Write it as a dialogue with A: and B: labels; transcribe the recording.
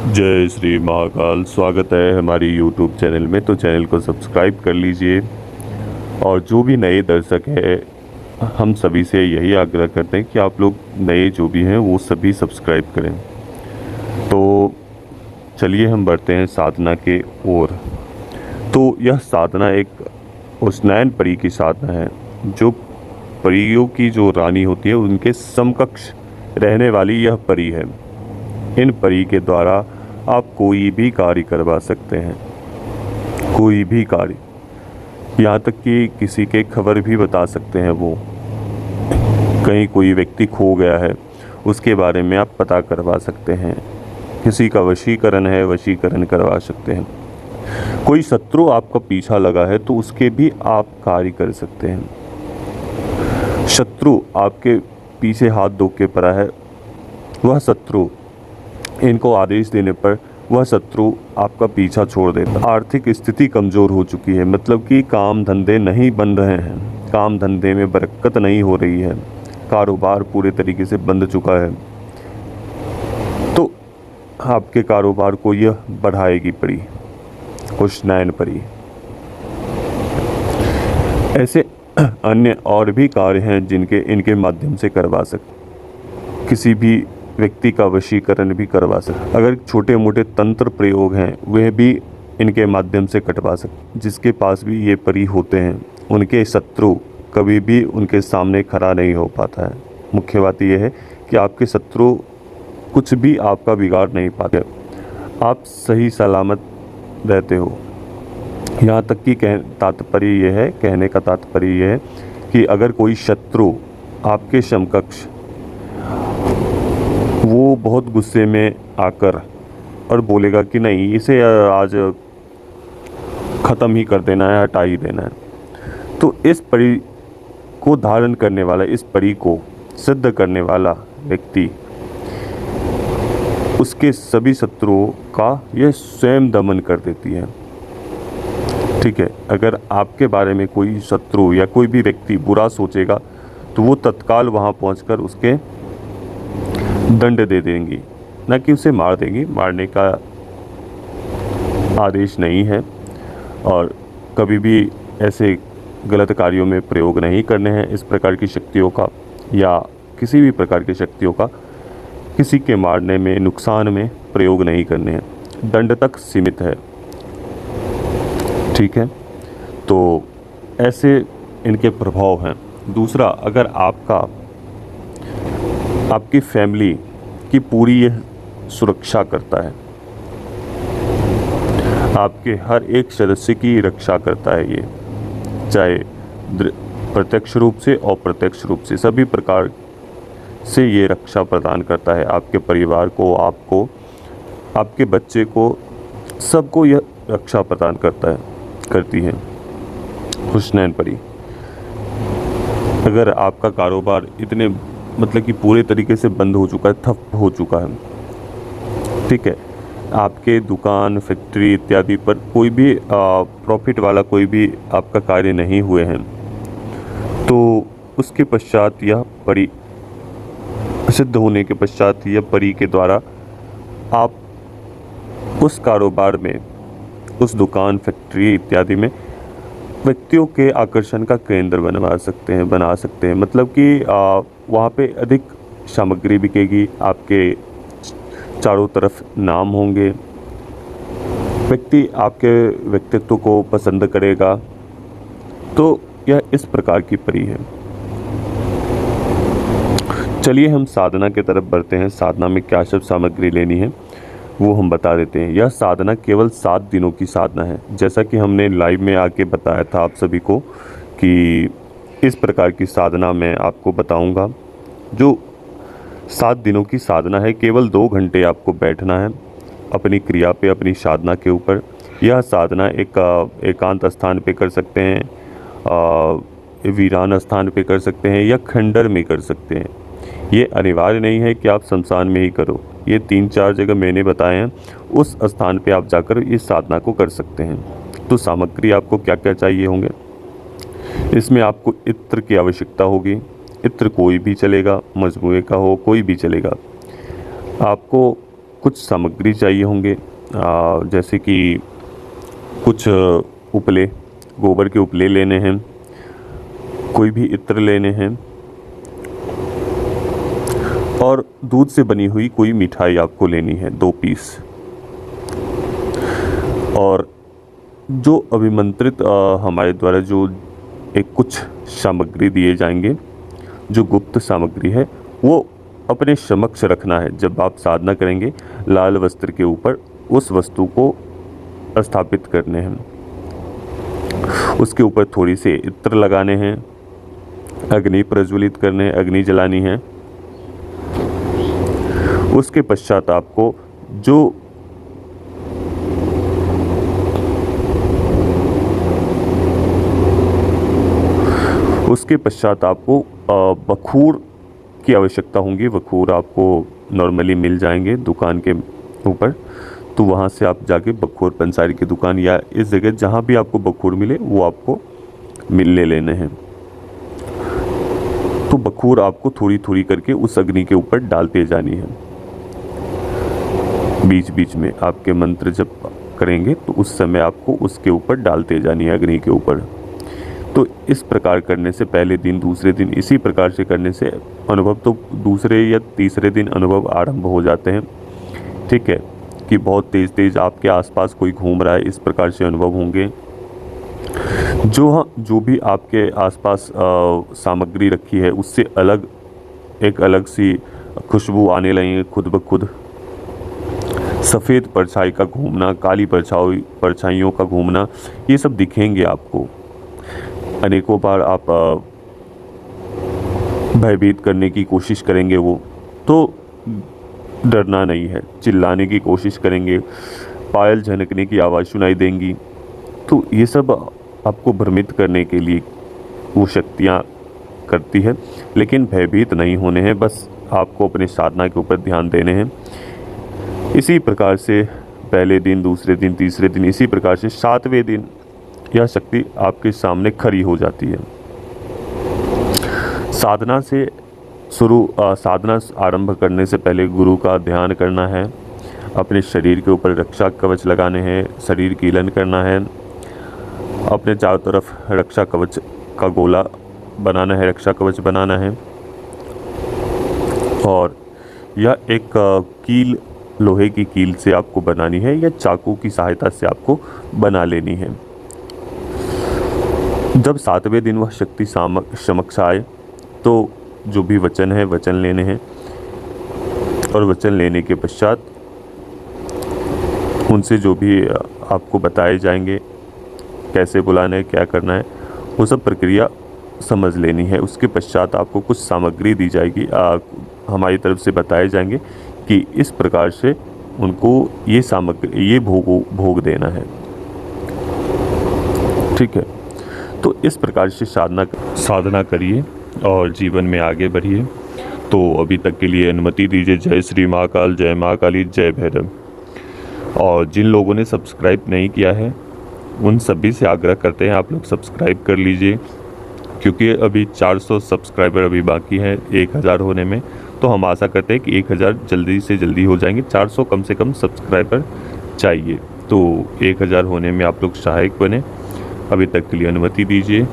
A: जय श्री महाकाल। स्वागत है हमारी यूट्यूब चैनल में। तो चैनल को सब्सक्राइब कर लीजिए। और जो भी नए दर्शक है, हम सभी से यही आग्रह करते हैं कि आप लोग नए जो भी हैं वो सभी सब्सक्राइब करें। तो चलिए हम बढ़ते हैं साधना के ओर। तो यह साधना एक उसनैन परी की साधना है, जो परियों की जो रानी होती है उनके समकक्ष रहने वाली यह परी है। इन परी के द्वारा आप कोई भी कार्य करवा सकते हैं, कोई भी कार्य, यहाँ तक कि किसी के खबर भी बता सकते हैं। वो कहीं कोई व्यक्ति खो गया है उसके बारे में आप पता करवा सकते हैं। किसी का वशीकरण है, वशीकरण करवा सकते हैं। कोई शत्रु आपका पीछा लगा है तो उसके भी आप कार्य कर सकते हैं। शत्रु आपके पीछे हाथ धो के पड़ा है, वह शत्रु इनको आदेश देने पर वह शत्रु आपका पीछा छोड़ देता। आर्थिक स्थिति कमज़ोर हो चुकी है, मतलब कि काम धंधे नहीं बन रहे हैं, काम धंधे में बरकत नहीं हो रही है, कारोबार पूरे तरीके से बंद चुका है, तो आपके कारोबार को यह बढ़ाएगी परी, उसनैन परी। ऐसे अन्य और भी कार्य हैं जिनके इनके माध्यम से करवा सकते। किसी भी व्यक्ति का वशीकरण भी करवा सकते। अगर छोटे मोटे तंत्र प्रयोग हैं वह भी इनके माध्यम से कटवा सकते। जिसके पास भी ये परी होते हैं उनके शत्रु कभी भी उनके सामने खड़ा नहीं हो पाता है। मुख्य बात यह है कि आपके शत्रु कुछ भी आपका बिगाड़ नहीं पाते, आप सही सलामत रहते हो। यहाँ तक कि तात्पर्य यह है, कहने का तात्पर्य यह है कि अगर कोई शत्रु आपके समकक्ष वो बहुत गुस्से में आकर और बोलेगा कि नहीं, इसे आज ख़त्म ही कर देना है, हटा ही देना है, तो इस परी को धारण करने वाला, इस परी को सिद्ध करने वाला व्यक्ति, उसके सभी शत्रुओं का यह स्वयं दमन कर देती है। ठीक है, अगर आपके बारे में कोई शत्रु या कोई भी व्यक्ति बुरा सोचेगा तो वो तत्काल वहाँ पहुँचकर उसके दंड दे देंगी, न कि उसे मार देंगी। मारने का आदेश नहीं है और कभी भी ऐसे गलत कार्यों में प्रयोग नहीं करने हैं। इस प्रकार की शक्तियों का या किसी भी प्रकार की शक्तियों का किसी के मारने में, नुकसान में प्रयोग नहीं करने हैं। दंड तक सीमित है। ठीक है, तो ऐसे इनके प्रभाव हैं। दूसरा, अगर आपकी फैमिली की पूरी यह सुरक्षा करता है, आपके हर एक सदस्य की रक्षा करता है ये, चाहे प्रत्यक्ष रूप से और अप्रत्यक्ष रूप से, सभी प्रकार से ये रक्षा प्रदान करता है। आपके परिवार को, आपको, आपके बच्चे को, सबको यह रक्षा प्रदान करती है उसनैन परी। अगर आपका कारोबार इतने मतलब कि पूरे तरीके से बंद हो चुका है, ठप हो चुका है, ठीक है, आपके दुकान, फैक्ट्री इत्यादि पर कोई भी प्रॉफिट वाला कोई भी आपका कार्य नहीं हुए हैं, तो उसके पश्चात यह परी सिद्ध होने के पश्चात यह परी के द्वारा आप उस कारोबार में, उस दुकान, फैक्ट्री इत्यादि में व्यक्तियों के आकर्षण का केंद्र बना सकते हैं। मतलब कि वहाँ पे अधिक सामग्री बिकेगी, आपके चारों तरफ नाम होंगे, व्यक्ति आपके व्यक्तित्व को पसंद करेगा। तो यह इस प्रकार की परी है। चलिए हम साधना की तरफ बढ़ते हैं। साधना में क्या सब सामग्री लेनी है वो हम बता देते हैं। यह साधना केवल 7 दिनों की साधना है। जैसा कि हमने लाइव में आके बताया था आप सभी को कि इस प्रकार की साधना मैं आपको बताऊंगा। जो 7 दिनों की साधना है, केवल 2 घंटे आपको बैठना है अपनी क्रिया पे, अपनी साधना के ऊपर। यह साधना एक एकांत स्थान पे कर सकते हैं, वीरान स्थान पे कर सकते हैं या खंडर में कर सकते हैं। ये अनिवार्य नहीं है कि आप शमशान में ही करो। ये 3-4 जगह मैंने बताए हैं, उस स्थान पे आप जाकर इस साधना को कर सकते हैं। तो सामग्री आपको क्या क्या चाहिए होंगे, इसमें आपको इत्र की आवश्यकता होगी। इत्र कोई भी चलेगा, मजमूए का हो, कोई भी चलेगा। आपको कुछ सामग्री चाहिए होंगे, जैसे कि कुछ उपले, गोबर के उपले लेने हैं, कोई भी इत्र लेने हैं, और दूध से बनी हुई कोई मिठाई आपको लेनी है 2 पीस। और जो अभिमंत्रित हमारे द्वारा जो एक कुछ सामग्री दिए जाएंगे, जो गुप्त सामग्री है, वो अपने समक्ष रखना है। जब आप साधना करेंगे, लाल वस्त्र के ऊपर उस वस्तु को स्थापित करने हैं, उसके ऊपर थोड़ी से इत्र लगाने हैं, अग्नि प्रज्वलित करने, अग्नि जलानी है। उसके पश्चात आपको बखूर की आवश्यकता होगी। बखूर आपको नॉर्मली मिल जाएंगे दुकान के ऊपर, तो वहाँ से आप जाके बखूर पंसारी की दुकान या इस जगह जहाँ भी आपको बखूर मिले वो आपको ले लेने हैं। तो बखूर आपको थोड़ी थोड़ी करके उस अग्नि के ऊपर डालते जानी है। बीच बीच में आपके मंत्र जब करेंगे तो उस समय आपको उसके ऊपर डालते जानी है, अग्नि के ऊपर। तो इस प्रकार करने से पहले दिन, दूसरे दिन इसी प्रकार से करने से अनुभव तो दूसरे या तीसरे दिन अनुभव आरंभ हो जाते हैं। ठीक है, कि बहुत तेज़ तेज़ आपके आसपास कोई घूम रहा है, इस प्रकार से अनुभव होंगे। जो भी आपके आसपास सामग्री रखी है उससे एक अलग सी खुशबू आने लगेगी खुद ब खुद। सफ़ेद परछाई का घूमना, काली परछाइयों का घूमना, ये सब दिखेंगे आपको। अनेकों बार आप भयभीत करने की कोशिश करेंगे वो, तो डरना नहीं है। चिल्लाने की कोशिश करेंगे, पायल झनकने की आवाज़ सुनाई देंगी, तो ये सब आपको भ्रमित करने के लिए वो शक्तियाँ करती है। लेकिन भयभीत नहीं होने हैं, बस आपको अपने साधना के ऊपर ध्यान देने हैं। इसी प्रकार से पहले दिन, दूसरे दिन, तीसरे दिन, इसी प्रकार से 7वें दिन यह शक्ति आपके सामने खड़ी हो जाती है। साधना आरंभ करने से पहले गुरु का ध्यान करना है, अपने शरीर के ऊपर रक्षा कवच लगाने हैं, शरीर कीलन करना है, अपने चारों तरफ रक्षा कवच का गोला बनाना है, रक्षा कवच बनाना है। और यह एक कील, लोहे की कील से आपको बनानी है या चाकू की सहायता से आपको बना लेनी है। जब 7वें दिन वह शक्ति समक्ष आए तो जो भी वचन है वचन लेने हैं, और वचन लेने के पश्चात उनसे जो भी आपको बताए जाएंगे, कैसे बुलाना है, क्या करना है, वो सब प्रक्रिया समझ लेनी है। उसके पश्चात आपको कुछ सामग्री दी जाएगी, हमारी तरफ से बताए जाएंगे कि इस प्रकार से उनको ये सामग्री, ये भोग देना है। ठीक है, तो इस प्रकार से साधना करिए और जीवन में आगे बढ़िए। तो अभी तक के लिए अनुमति दीजिए। जय श्री महाकाल, जय महाकाली, जय भैरव। और जिन लोगों ने सब्सक्राइब नहीं किया है उन सभी से आग्रह करते हैं आप लोग सब्सक्राइब कर लीजिए, क्योंकि अभी 400 सब्सक्राइबर अभी बाकी हैं 1000 होने में। तो हम आशा करते हैं कि 1000 जल्दी से जल्दी हो जाएंगे। 400 कम से कम सब्सक्राइबर चाहिए, तो 1000 होने में आप लोग सहायक बने। अभी तक के लिए अनुमति दीजिए।